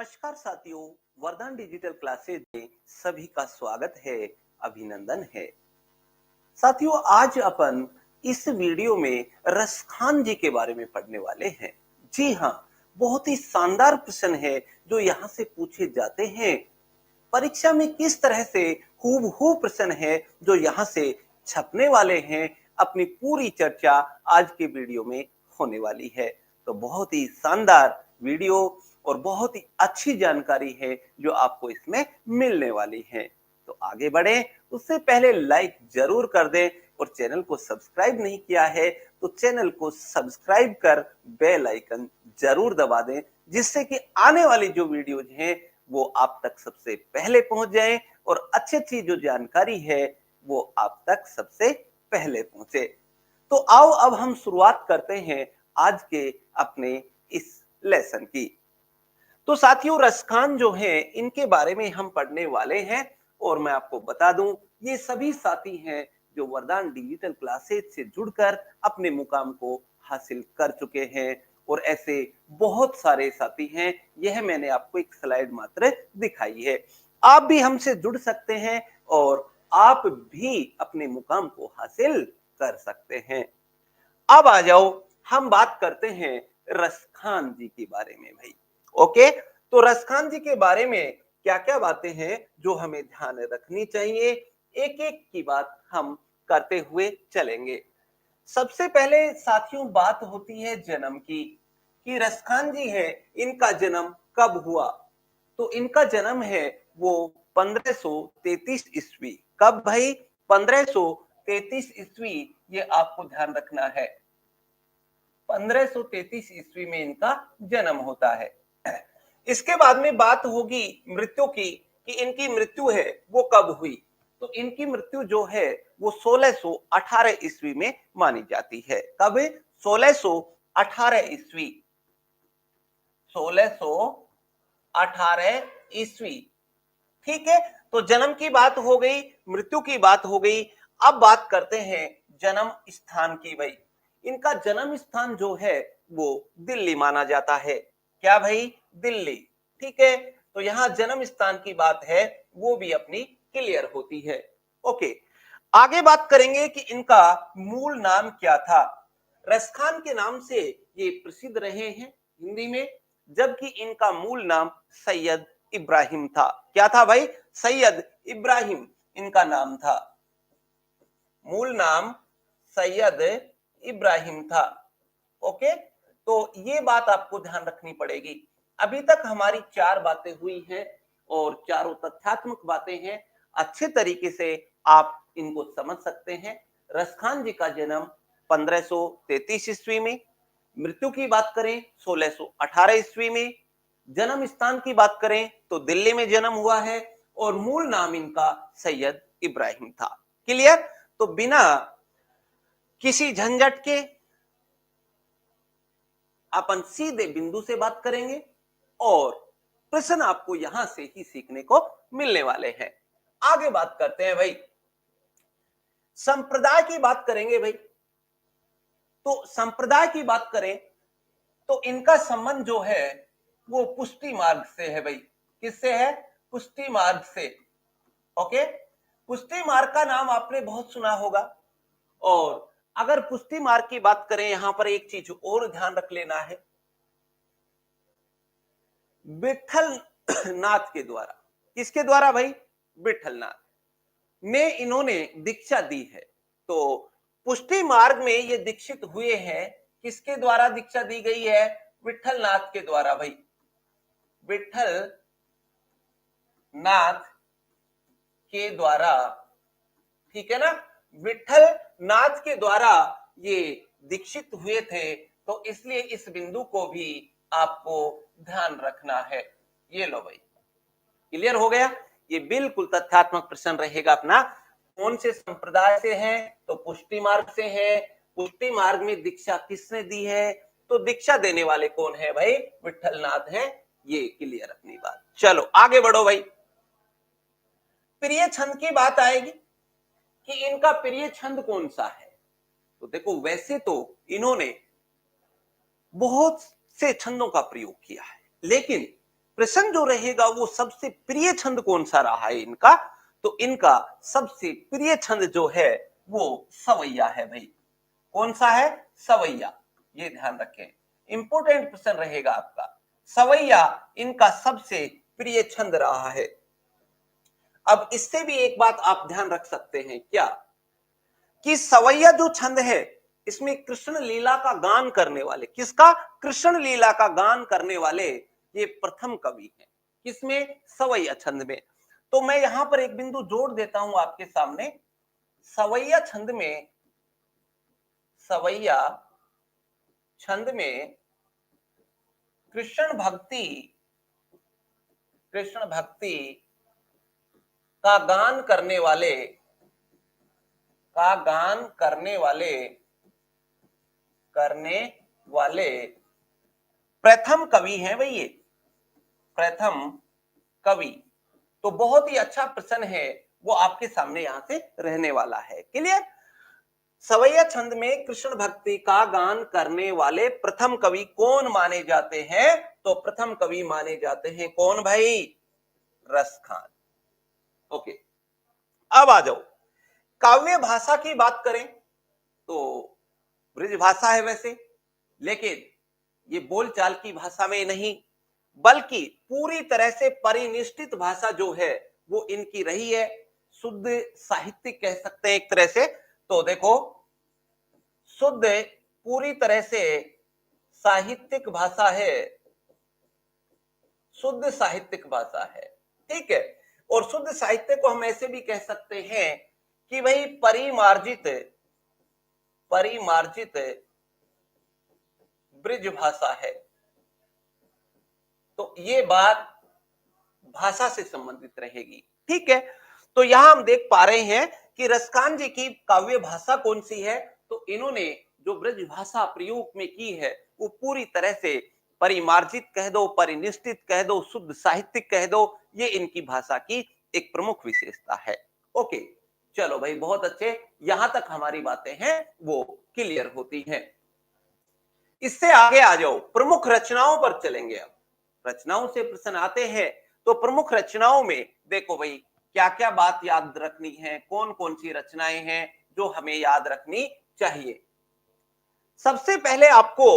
नमस्कार साथियों, वरदान डिजिटल क्लासेज में सभी का स्वागत है, अभिनंदन है। साथियों, आज अपन इस वीडियो में रसखान जी के बारे में पढ़ने वाले हैं। जी हाँ, बहुत ही शानदार प्रश्न है जो यहाँ से पूछे जाते हैं। परीक्षा में किस तरह से हूबहू प्रश्न है जो यहाँ से छपने वाले हैं, अपनी पूरी चर्चा आज के वीडियो में होने वाली है। तो बहुत ही शानदार वीडियो और बहुत ही अच्छी जानकारी है जो आपको इसमें मिलने वाली है। तो आगे बढ़े उससे पहले लाइक जरूर कर दें और चैनल को सब्सक्राइब नहीं किया है तो चैनल को सब्सक्राइब कर बेल आइकन जरूर दबा दें, जिससे कि आने वाली जो वीडियोज हैं वो आप तक सबसे पहले पहुंच जाए और अच्छी जो जानकारी है वो आप तक सबसे पहले पहुंचे। तो आओ अब हम शुरुआत करते हैं आज के अपने इस लेसन की। तो साथियों, रसखान जो है इनके बारे में हम पढ़ने वाले हैं और मैं आपको बता दूं ये सभी साथी हैं जो वरदान डिजिटल क्लासेज से जुड़कर अपने मुकाम को हासिल कर चुके हैं और ऐसे बहुत सारे साथी हैं। यह मैंने आपको एक स्लाइड मात्र दिखाई है। आप भी हमसे जुड़ सकते हैं और आप भी अपने मुकाम को हासिल कर सकते हैं। अब आ जाओ, हम बात करते हैं रसखान जी के बारे में भाई। ओके, तो रसखान जी के बारे में क्या क्या बातें हैं जो हमें ध्यान रखनी चाहिए, एक एक की बात हम करते हुए चलेंगे। सबसे पहले साथियों बात होती है जन्म की, कि रसखान जी है इनका जन्म कब हुआ। तो इनका जन्म है वो 1533 ईस्वी। कब भाई? 1533 ईस्वी, ये आपको ध्यान रखना है। 1533 ईस्वी में इनका जन्म होता है। इसके बाद में बात होगी मृत्यु की, कि इनकी मृत्यु है वो कब हुई। तो इनकी मृत्यु जो है वो 1618 ईस्वी में मानी जाती है। कब? 1618 ईस्वी। 1618 ईस्वी। ठीक है, तो जन्म की बात हो गई, मृत्यु की बात हो गई। अब बात करते हैं जन्म स्थान की भाई। इनका जन्म स्थान जो है वो दिल्ली माना जाता है। क्या भाई? दिल्ली। ठीक है, तो यहां जन्म स्थान की बात है वो भी अपनी क्लियर होती है। ओके, आगे बात करेंगे कि इनका मूल नाम क्या था। रसखान के नाम से ये प्रसिद्ध रहे हैं हिंदी में, जबकि इनका मूल नाम सैयद इब्राहिम था। क्या था भाई? सैयद इब्राहिम इनका नाम था। मूल नाम सैयद इब्राहिम था। ओके, तो ये बात आपको ध्यान रखनी पड़ेगी। अभी तक हमारी 4 बातें हुई हैं और चारों तथ्यात्मक बातें हैं। अच्छे तरीके से आप इनको समझ सकते हैं। रसखान जी का जन्म 1533 ईस्वी में, मृत्यु की बात करें 1618 ईस्वी में, जन्म स्थान की बात करें तो दिल्ली में जन्म हुआ है और मूल नाम इनका सैयद इब्राहिम था। क्लियर? तो बिना किसी झंझट के अपन सीधे बिंदु से बात करेंगे और प्रश्न आपको यहां से ही सीखने को मिलने वाले हैं। आगे बात करते हैं भाई, संप्रदाय की बात करेंगे भाई। तो संप्रदाय की बात करें तो इनका संबंध जो है वो पुष्टि मार्ग से है भाई। किससे है? पुष्टि मार्ग से। ओके, पुष्टि मार्ग का नाम आपने बहुत सुना होगा। और अगर पुष्टि मार्ग की बात करें, यहां पर एक चीज और ध्यान रख लेना है, विठल नाथ के द्वारा। किसके द्वारा भाई? विठल नाथ ने इन्होंने दीक्षा दी है। तो पुष्टि मार्ग में ये दीक्षित हुए हैं। किसके द्वारा दीक्षा दी गई है? विठल नाथ के द्वारा भाई। विठल नाथ के द्वारा। ठीक है ना? विठल नाथ के द्वारा ये दीक्षित हुए थे, तो इसलिए इस बिंदु को भी आपको ध्यान रखना है। ये लो भाई, क्लियर हो गया? ये बिल्कुल तथ्यात्मक प्रश्न रहेगा अपना। कौन से संप्रदाय से है? तो पुष्टि मार्ग से है। पुष्टि मार्ग में दीक्षा किसने दी है? तो दीक्षा देने वाले कौन है भाई? विठल नाथ है। ये क्लियर अपनी बात। चलो आगे बढ़ो भाई। प्रिय छंद की बात आएगी कि इनका प्रिय छंद कौन सा है। तो देखो, वैसे तो इन्होंने बहुत से छंदों का प्रयोग किया है, लेकिन प्रश्न जो रहेगा वो सबसे प्रिय छंद कौन सा रहा है इनका, तो इनका सबसे प्रिय छंद जो है वो सवैया है भाई। कौन सा है? सवैया। ये ध्यान रखें, इंपॉर्टेंट प्रश्न रहेगा आपका। सवैया इनका सबसे प्रिय छंद रहा है। अब इससे भी एक बात आप ध्यान रख सकते हैं क्या, कि सवैया जो छंद है इसमें कृष्ण लीला का गान करने वाले, किसका? कृष्ण लीला का गान करने वाले ये प्रथम कवि हैं। किसमें? सवैया छंद में। तो मैं यहां पर एक बिंदु जोड़ देता हूं आपके सामने। सवैया छंद में, सवैया छंद में कृष्ण भक्ति, कृष्ण भक्ति का गान करने वाले, का गान करने वाले, करने वाले प्रथम कवि हैं भाई ये, प्रथम कवि। तो बहुत ही अच्छा प्रश्न है, वो आपके सामने यहां से रहने वाला है। क्लियर? सवैया छंद में कृष्ण भक्ति का गान करने वाले प्रथम कवि कौन माने जाते हैं? तो प्रथम कवि माने जाते हैं कौन भाई? रस खान। ओके, अब आ जाओ, काव्य भाषा की बात करें तो ब्रज भाषा है वैसे, लेकिन ये बोलचाल की भाषा में नहीं, बल्कि पूरी तरह से परिनिष्ठित भाषा जो है वो इनकी रही है। शुद्ध साहित्य कह सकते हैं एक तरह से। तो देखो, शुद्ध पूरी तरह से साहित्यिक भाषा है, शुद्ध साहित्यिक भाषा है। ठीक है, और शुद्ध साहित्य को हम ऐसे भी कह सकते हैं कि भाई परिमार्जित, परिमार्जित ब्रिज भाषा है। तो ये बात भाषा से संबंधित रहेगी। ठीक है, तो यहां हम देख पा रहे हैं कि रसखान जी की काव्य भाषा कौन सी है, तो इन्होंने जो ब्रज भाषा प्रयोग में की है वो पूरी तरह से परिमार्जित कह दो, परिनिष्ठित कह दो, शुद्ध साहित्यिक कह दो, ये इनकी भाषा की एक प्रमुख विशेषता है। ओके, चलो भाई, बहुत अच्छे, यहां तक हमारी बातें हैं वो क्लियर होती हैं। इससे आगे आ जाओ, प्रमुख रचनाओं पर चलेंगे। अब रचनाओं से प्रश्न आते हैं, तो प्रमुख रचनाओं में देखो भाई क्या क्या बात याद रखनी है, कौन कौन सी रचनाएं हैं जो हमें याद रखनी चाहिए। सबसे पहले आपको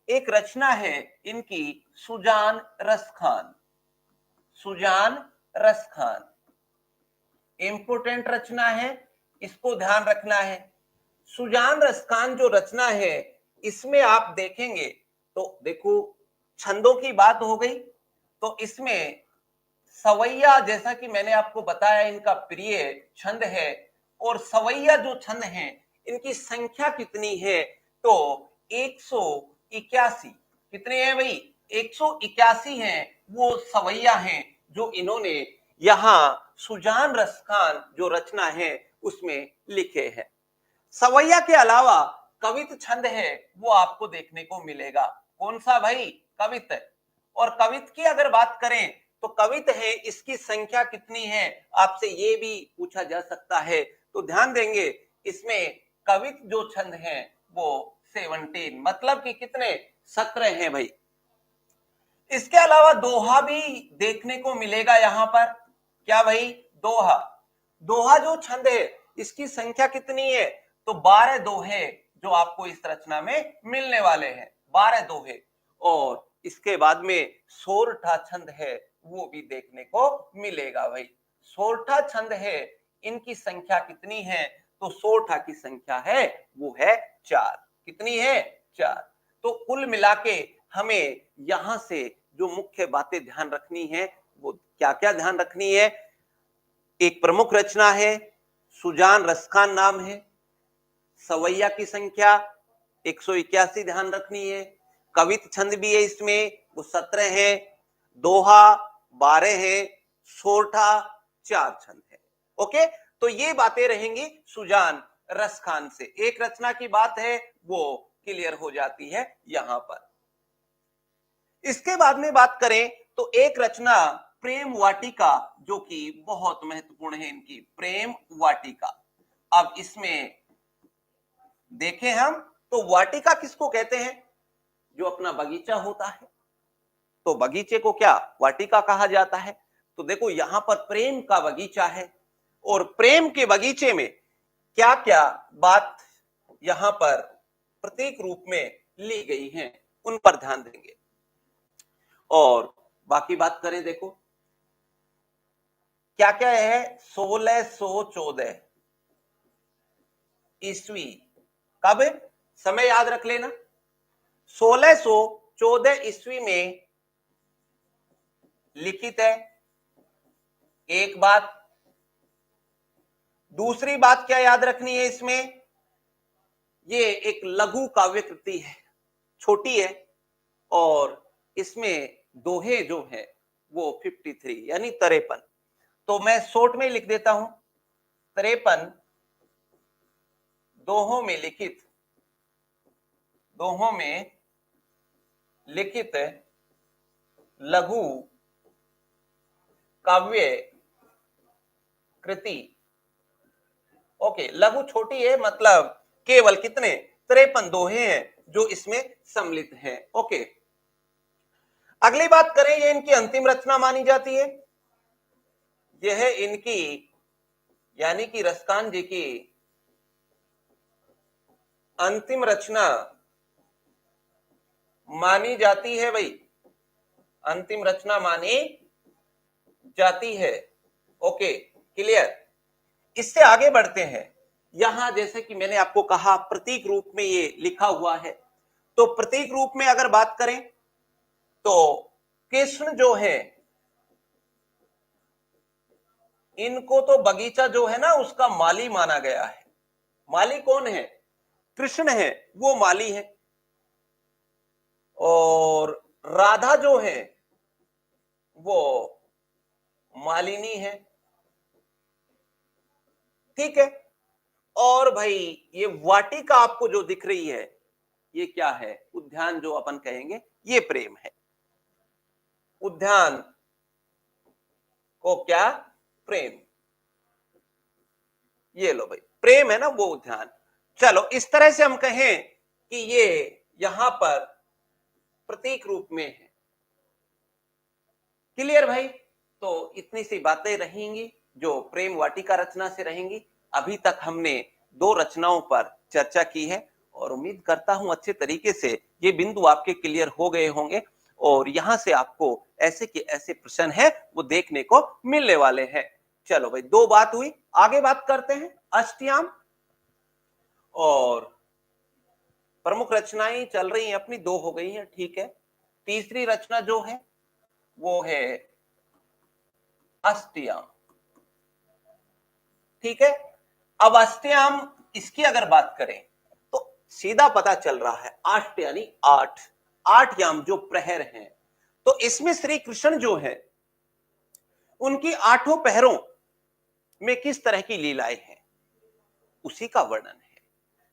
एक रचना है इनकी, सुजान रस खान। सुजान रस खान इंपोर्टेंट रचना है, इसको ध्यान रखना है। सुजान रस खान जो रचना है इसमें आप देखेंगे तो देखो, छंदों की बात हो गई, तो इसमें सवैया, जैसा कि मैंने आपको बताया, इनका प्रिय छंद है। और सवैया जो छंद हैं इनकी संख्या कितनी है, तो 181। कितने हैं भाई? 181 हैं वो सवैया हैं जो इन्होंने यहां सुजान रस खान जो रचना है उसमें लिखे हैं। सवैया के अलावा कवित छंद है वो आपको देखने को मिलेगा। कौन सा भाई? कवित। और कवित की अगर बात करें तो कवित है, इसकी संख्या कितनी है आपसे ये भी पूछा जा सकता है, तो ध्यान देंगे इसमें कवित जो छंद है वो 17, मतलब कि कितने? 17 हैं भाई। इसके अलावा दोहा भी देखने को मिलेगा यहां पर। क्या भाई? दोहा। दोहा जो छंद है इसकी संख्या कितनी है, तो 12 दोहे जो आपको इस रचना में मिलने वाले हैं, 12 दोहे। और इसके बाद में सोरठा छंद है वो भी देखने को मिलेगा भाई। सोरठा छंद है, इनकी संख्या कितनी है, तो सोरठा की संख्या है वो है 4। कितनी है? 4। तो कुल मिला के हमें यहां से जो मुख्य बातें ध्यान रखनी है वो क्या क्या ध्यान रखनी है। एक प्रमुख रचना है, सुजान रस खान नाम है, सवैया की संख्या 181 ध्यान रखनी है, कवित छंद भी है इसमें वो 17 है, दोहा 12 है, सोरठा 4 छंद है। ओके, तो ये बातें रहेंगी सुजान रस खान से। एक रचना की बात है वो क्लियर हो जाती है यहां पर। इसके बाद में बात करें तो एक रचना प्रेम वाटिका जो कि बहुत महत्वपूर्ण है इनकी, प्रेम वाटिका। अब इसमें देखें हम तो वाटिका किसको कहते हैं? जो अपना बगीचा होता है, तो बगीचे को क्या वाटिका कहा जाता है। तो देखो यहां पर प्रेम का बगीचा है और प्रेम के बगीचे में क्या क्या बात यहां पर प्रतीक रूप में ली गई हैं उन पर ध्यान देंगे। और बाकी बात करें, देखो क्या क्या है। 1614 ईस्वी कब, समय याद रख लेना। 1614 ईस्वी में लिखित है, एक बात। दूसरी बात क्या याद रखनी है इसमें, ये एक लघु काव्य कृति है, छोटी है और इसमें दोहे जो है वो 53 यानी 53। तो मैं शॉर्ट में लिख देता हूं 53 दोहों में लिखित लघु काव्य कृति। ओके, लघु छोटी है, मतलब केवल कितने 53 दोहे हैं जो इसमें सम्मिलित हैं। ओके, अगली बात करें, ये इनकी अंतिम रचना मानी जाती है। यह है इनकी यानी कि रसखान जी की अंतिम रचना मानी जाती है भाई, अंतिम रचना मानी जाती है। Okay, clear. इससे आगे बढ़ते हैं। यहां जैसे कि मैंने आपको कहा प्रतीक रूप में ये लिखा हुआ है, तो प्रतीक रूप में अगर बात करें तो कृष्ण जो है, इनको तो बगीचा जो है ना उसका माली माना गया है। माली कौन है, कृष्ण है, वो माली है। और राधा जो है वो मालिनी है, ठीक है। और भाई ये वाटिका आपको जो दिख रही है ये क्या है, उद्यान जो अपन कहेंगे ये प्रेम है। उद्यान को क्या, प्रेम। ये लो भाई, प्रेम है ना वो उद्यान। चलो इस तरह से हम कहें कि ये यहां पर प्रतीक रूप में है। क्लियर भाई। तो इतनी सी बातें रहेंगी जो प्रेम वाटिका रचना से रहेंगी। अभी तक हमने 2 रचनाओं पर चर्चा की है और उम्मीद करता हूं अच्छे तरीके से ये बिंदु आपके क्लियर हो गए होंगे और यहां से आपको ऐसे के ऐसे प्रश्न है वो देखने को मिलने वाले हैं। चलो भाई, 2 बात हुई, आगे बात करते हैं अष्टयाम। और प्रमुख रचनाएं चल रही हैं अपनी, 2 हो गई हैं, ठीक है। तीसरी रचना जो है वो है अष्टयाम, ठीक है। अब अष्टयाम इसकी अगर बात करें तो सीधा पता चल रहा है, अष्ट यानी 8, 8 याम जो प्रहर हैं। तो इसमें श्री कृष्ण जो है उनकी 8 पहरों में किस तरह की लीलाएं हैं उसी का वर्णन है।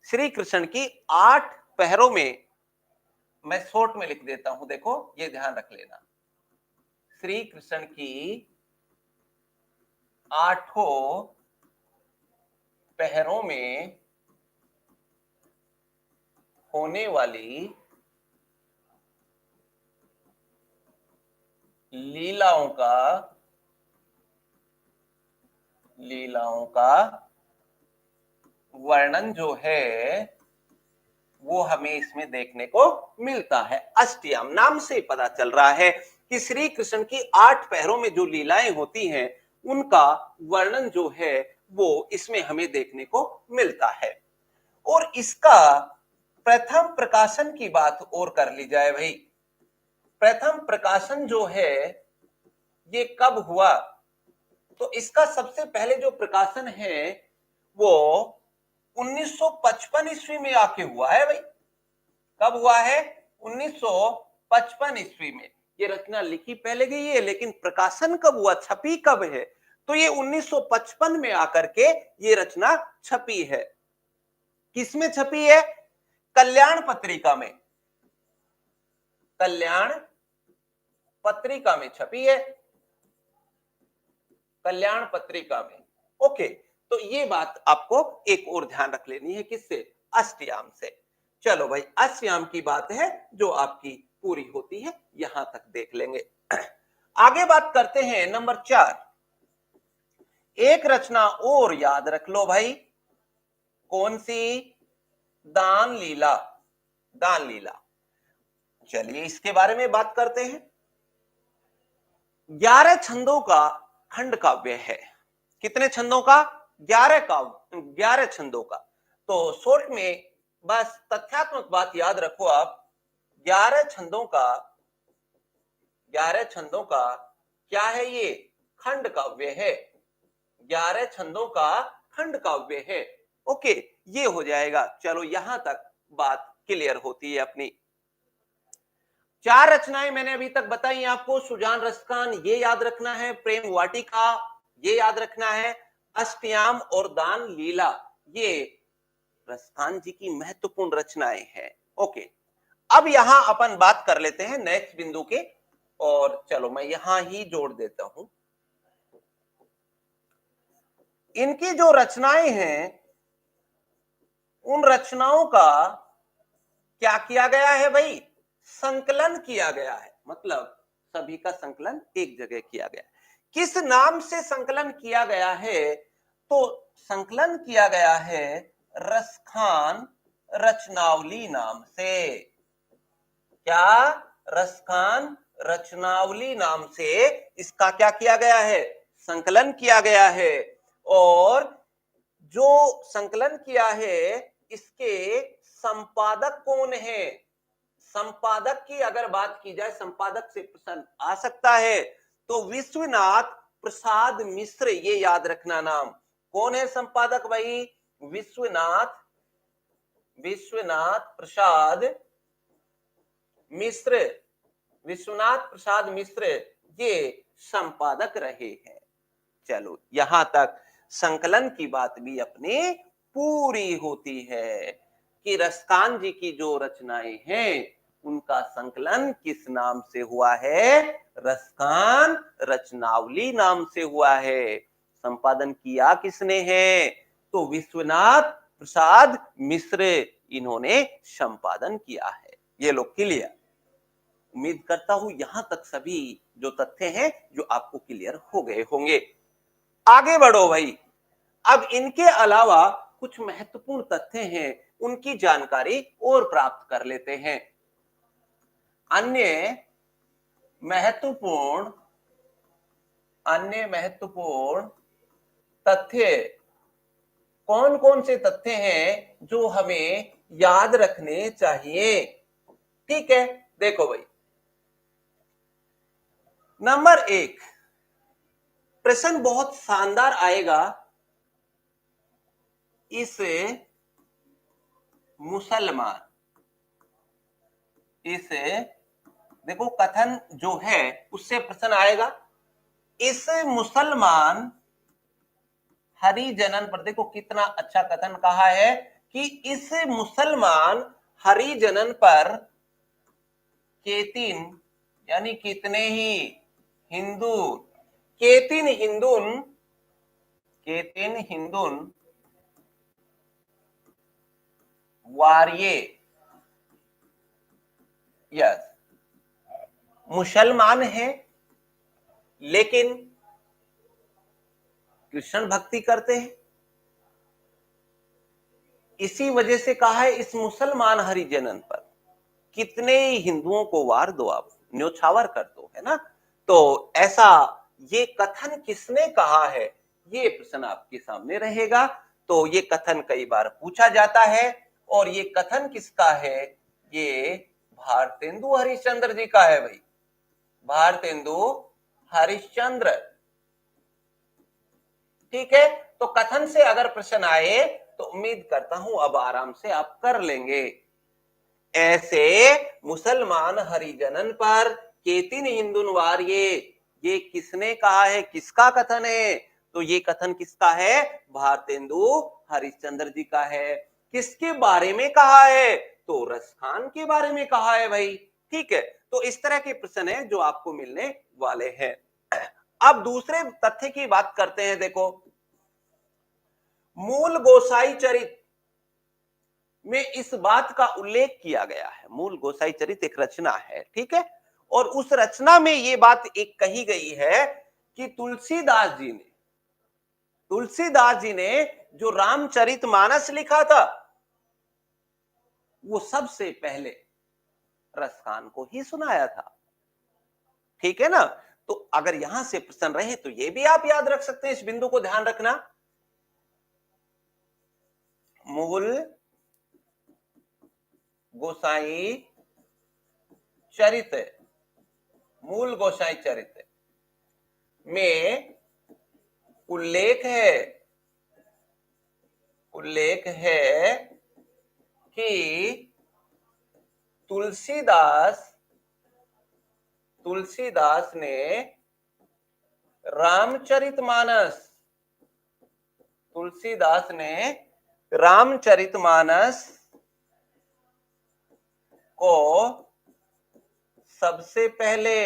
श्री कृष्ण की 8 पहरों में, मैं शॉर्ट में लिख देता हूं, देखो ये ध्यान रख लेना। श्री कृष्ण की 8 पहरों में होने वाली लीलाओं का वर्णन जो है वो हमें इसमें देखने को मिलता है। अष्टयाम नाम से पता चल रहा है कि श्री कृष्ण की 8 पहरों में जो लीलाएं होती हैं उनका वर्णन जो है वो इसमें हमें देखने को मिलता है। और इसका प्रथम प्रकाशन की बात और कर ली जाए भाई, प्रथम प्रकाशन जो है ये कब हुआ, तो इसका सबसे पहले जो प्रकाशन है वो 1955 ईस्वी में आके हुआ है भाई। कब हुआ है, 1955 ईस्वी में। ये रचना लिखी पहले गई है लेकिन प्रकाशन कब हुआ, छपी कब है, तो ये 1955 में आकर के ये रचना छपी है। किसमें छपी है, कल्याण पत्रिका में, कल्याण पत्रिका में छपी है, कल्याण पत्रिका में। ओके, तो ये बात आपको एक और ध्यान रख लेनी है, किससे, अष्टयाम से। चलो भाई, अष्टयाम की बात है जो आपकी पूरी होती है, यहां तक देख लेंगे। आगे बात करते हैं नंबर 4। एक रचना और याद रख लो भाई, कौन सी? दान लीला। दान लीला, चलिए इसके बारे में बात करते हैं। 11 छंदों का खंड काव्य है। कितने छंदों का? 11 छंदों का। तो शॉर्ट में बस तथ्यात्मक बात याद रखो आप, 11 छंदों का, 11 छंदों का क्या है? ये खंड काव्य है। 11 छंदों का खंड काव्य है। ओके, ये हो जाएगा। चलो यहां तक बात क्लियर होती है अपनी। 4 रचनाएं मैंने अभी तक बताई आपको। सुजान रसखान ये याद रखना है, प्रेम वाटिका ये याद रखना है, अष्टयाम और दान लीला ये रसखान जी की महत्वपूर्ण रचनाएं हैं। ओके, अब यहां अपन बात कर लेते हैं नेक्स्ट बिंदु के, और चलो मैं यहां ही जोड़ देता हूं। इनकी जो रचनाएं हैं, उन रचनाओं का क्या किया गया है भाई? संकलन किया गया है। मतलब सभी का संकलन एक जगह किया गया है। किस नाम से संकलन किया गया है? तो संकलन किया गया है रसखान रचनावली नाम से। क्या? रसखान रचनावली नाम से इसका क्या किया गया है? संकलन किया गया है। और जो संकलन किया है, इसके संपादक कौन है? संपादक की अगर बात की जाए, संपादक से प्रश्न आ सकता है, तो विश्वनाथ प्रसाद मिश्र, ये याद रखना नाम। कौन है संपादक भाई? विश्वनाथ प्रसाद मिश्र। विश्वनाथ प्रसाद मिश्र ये संपादक रहे हैं। चलो यहां तक संकलन की बात भी अपनी पूरी होती है कि रसखान जी की जो रचनाएं हैं, उनका संकलन किस नाम से हुआ है? रसखान रचनावली नाम से हुआ है। संपादन किया किसने है? तो विश्वनाथ प्रसाद मिश्र, इन्होंने संपादन किया है। ये लोग क्लियर? उम्मीद करता हूं यहां तक सभी जो तथ्य हैं जो आपको क्लियर हो गए होंगे। आगे बढ़ो भाई। अब इनके अलावा कुछ महत्वपूर्ण तथ्य हैं, उनकी जानकारी और प्राप्त कर लेते हैं। अन्य महत्वपूर्ण तथ्य कौन कौन से तथ्य हैं जो हमें याद रखने चाहिए? ठीक है, देखो भाई। नंबर 1, प्रश्न बहुत शानदार आएगा। इस मुसलमान, इस देखो कथन जो है उससे प्रश्न आएगा। इस मुसलमान हरिजनन पर, देखो कितना अच्छा कथन कहा है कि इस मुसलमान हरिजनन पर केतिन यानी कितने ही हिंदू, केतिन हिंदुन वार्ये, यस, मुसलमान है लेकिन कृष्ण भक्ति करते हैं। इसी वजह से कहा है इस मुसलमान हरिजनन पर कितने हिंदुओं को वार दो, आप न्योछावर कर दो, है ना। तो ऐसा ये कथन किसने कहा है, ये प्रश्न आपके सामने रहेगा। तो ये कथन कई बार पूछा जाता है, और ये कथन किसका है? ये भारतेंदु हरिश्चंद्र जी का है भाई, भारतेंदु हरिश्चंद्र। ठीक है, तो कथन से अगर प्रश्न आए तो उम्मीद करता हूं अब आराम से आप कर लेंगे। ऐसे मुसलमान हरिजनन पर केतिन हिंदुन वार्ये, ये किसने कहा है? किसका कथन है? तो ये कथन किसका है? भारतेंदु हरिश्चंद्र जी का है। किसके बारे में कहा है? तो रसखान के बारे में कहा है भाई। ठीक है, तो इस तरह के प्रश्न है जो आपको मिलने वाले हैं। अब दूसरे तथ्य की बात करते हैं। देखो, मूल गोसाई चरित, में इस बात का उल्लेख किया गया है। मूल गोसाई चरित एक रचना है, ठीक है, और उस रचना में ये बात एक कही गई है कि तुलसीदास जी ने जो रामचरितमानस लिखा था वो सबसे पहले रसखान को ही सुनाया था। ठीक है ना? तो अगर यहां से प्रश्न रहे तो ये भी आप याद रख सकते हैं, इस बिंदु को ध्यान रखना। मूल गोसाई चरित, मूल गोसाई चरित में उल्लेख है कि तुलसीदास ने रामचरितमानस को सबसे पहले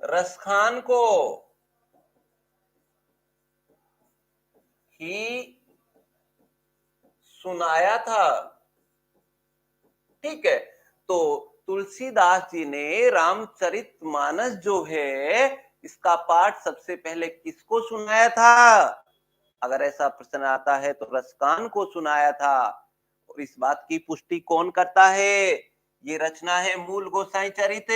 रसखान को ही सुनाया था। ठीक है, तो तुलसीदास जी ने रामचरितमानस जो है इसका पाठ सबसे पहले किसको सुनाया था? अगर ऐसा प्रश्न आता है तो रसखान को सुनाया था। और इस बात की पुष्टि कौन करता है? ये रचना है मूल गोसाई चरित,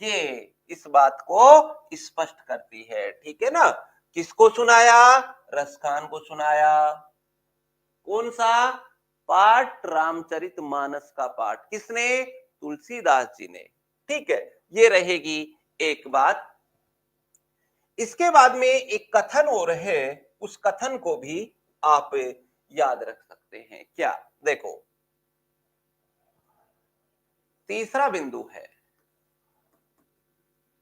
ये इस बात को स्पष्ट करती है। ठीक है ना? किसको सुनाया? रसखान को सुनाया। कौन सा पाठ? रामचरितमानस का पाठ। किसने? तुलसीदास जी ने। ठीक है, ये रहेगी एक बात। इसके बाद में एक कथन और है, उस कथन को भी आप याद रख सकते हैं। क्या? देखो, तीसरा बिंदु है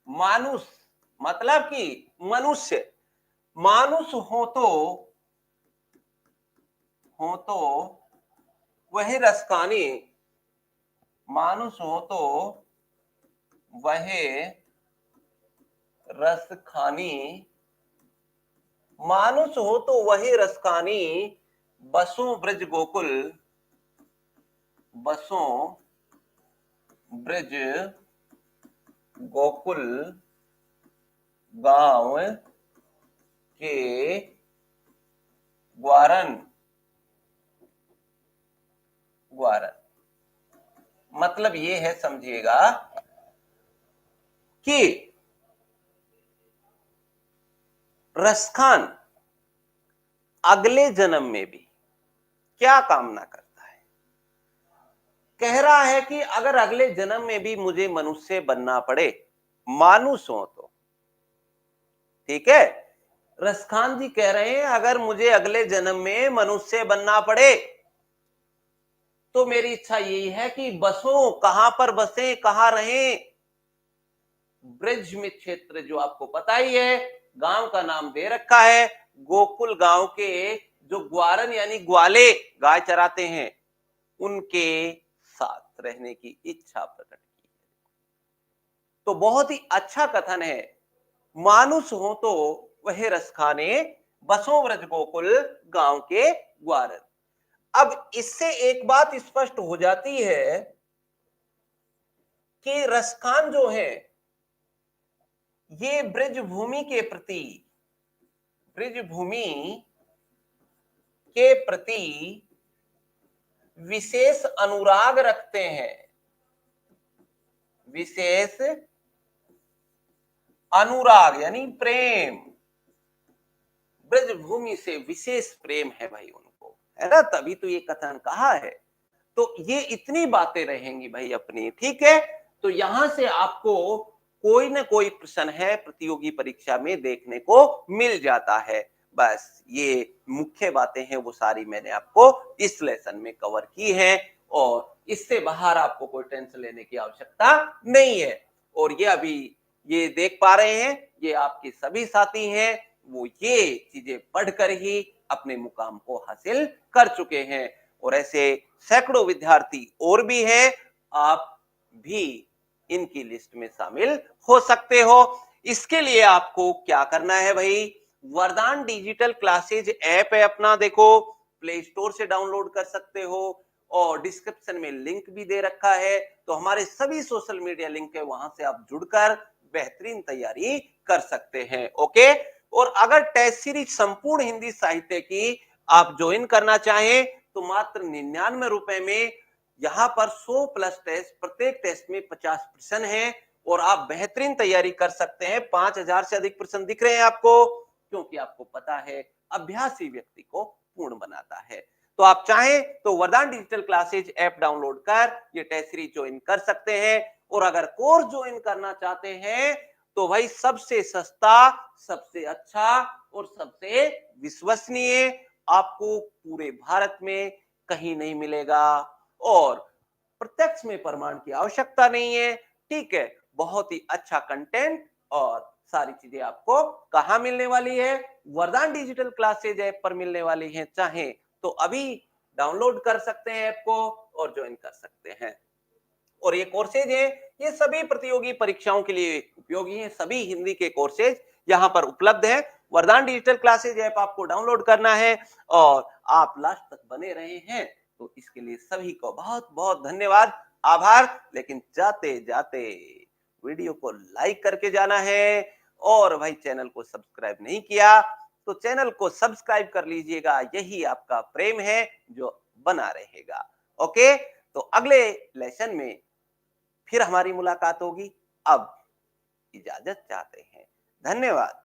मानुष, मतलब कि मनुष्य। मानुष हो तो वह रसखानी, मानुष हो तो वह रसखानी, मानुष हो तो वही रसखानी, बसों ब्रज गोकुल गांव के ग्वारन। मतलब ये है, समझिएगा, कि रसखान अगले जन्म में भी क्या कामना करता है? कह रहा है कि अगर अगले जन्म में भी मुझे मनुष्य बनना पड़े, मानुष हो तो, ठीक है, रसखान जी कह रहे हैं अगर मुझे अगले जन्म में मनुष्य बनना पड़े तो मेरी इच्छा यही है कि बसों, कहां पर बसे, कहां रहें? ब्रज में क्षेत्र, जो आपको पता ही है, गांव का नाम दे रखा है। गोकुल गांव के जो ग्वारन यानी ग्वाले गाय चराते हैं, उनके साथ रहने की इच्छा प्रकट की है। तो बहुत ही अच्छा कथन है। मानुष हो तो वह रसखाने, बसों ब्रज गोकुल गांव के ग्वारन। अब इससे एक बात स्पष्ट हो जाती है कि रसखान जो है ये ब्रजभूमि के प्रति विशेष अनुराग रखते हैं, विशेष अनुराग यानी प्रेम। ब्रजभूमि से विशेष प्रेम है भाई उनको, है ना? तभी तो ये कथन कहा है। तो ये इतनी बातें रहेंगी भाई अपनी। ठीक है, तो यहां से आपको कोई ना कोई प्रश्न है प्रतियोगी परीक्षा में देखने को मिल जाता है। बस ये मुख्य बातें हैं, वो सारी मैंने आपको इस लेसन में कवर की है, और इससे बाहर आपको कोई टेंशन लेने की आवश्यकता नहीं है। और ये अभी ये देख पा रहे हैं, ये आपके सभी साथी हैं, वो ये चीजें पढ़कर ही अपने मुकाम को हासिल कर चुके हैं। और ऐसे सैकड़ों विद्यार्थी और भी हैं, आप भी इनकी लिस्ट में शामिल हो सकते हो। इसके लिए आपको क्या करना है भाई? वरदान डिजिटल क्लासेज ऐप है अपना, देखो प्ले स्टोर से डाउनलोड कर सकते हो और डिस्क्रिप्शन में लिंक भी दे रखा है। तो हमारे सभी सोशल मीडिया लिंक है, वहां से आप जुड़कर बेहतरीन तैयारी कर सकते हैं। ओके। और अगर टेस्ट सीरीज संपूर्ण हिंदी साहित्य की आप ज्वाइन करना चाहें तो मात्र 99 रुपए में यहाँ पर 100 प्लस टेस्ट, प्रत्येक टेस्ट में 50% है और आप बेहतरीन तैयारी कर सकते हैं। 5000 से अधिक प्रश्न दिख रहे हैं आपको, क्योंकि आपको पता है अभ्यास ही व्यक्ति को पूर्ण बनाता है। तो आप चाहें तो वरदान डिजिटल क्लासेज ऐप डाउनलोड कर ये टेस्ट सीरीज ज्वाइन कर सकते हैं। और अगर कोर्स ज्वाइन करना चाहते हैं तो भाई सबसे सस्ता, सबसे अच्छा और सबसे विश्वसनीय आपको पूरे भारत में कहीं नहीं मिलेगा। और प्रत्यक्ष में प्रमाण की आवश्यकता नहीं है। ठीक है, बहुत ही अच्छा कंटेंट और सारी चीजें आपको कहां मिलने वाली है? वरदान डिजिटल क्लासेज ऐप पर मिलने वाली है। चाहे तो अभी डाउनलोड कर सकते हैं ऐप को और ज्वाइन कर सकते हैं। और ये कोर्सेज है, ये सभी प्रतियोगी परीक्षाओं के लिए उपयोगी हैं। सभी हिंदी के कोर्सेज यहाँ पर उपलब्ध है। वरदान डिजिटल क्लासेज ऐप आपको डाउनलोड करना है और आप लास्ट तक बने रहे हैं तो इसके लिए सभी को बहुत बहुत धन्यवाद, आभार। लेकिन जाते जाते वीडियो को लाइक करके जाना है और भाई चैनल को सब्सक्राइब नहीं किया तो चैनल को सब्सक्राइब कर लीजिएगा। यही आपका प्रेम है जो बना रहेगा। ओके। तो अगले लेसन में फिर हमारी मुलाकात होगी। अब इजाजत चाहते हैं। धन्यवाद।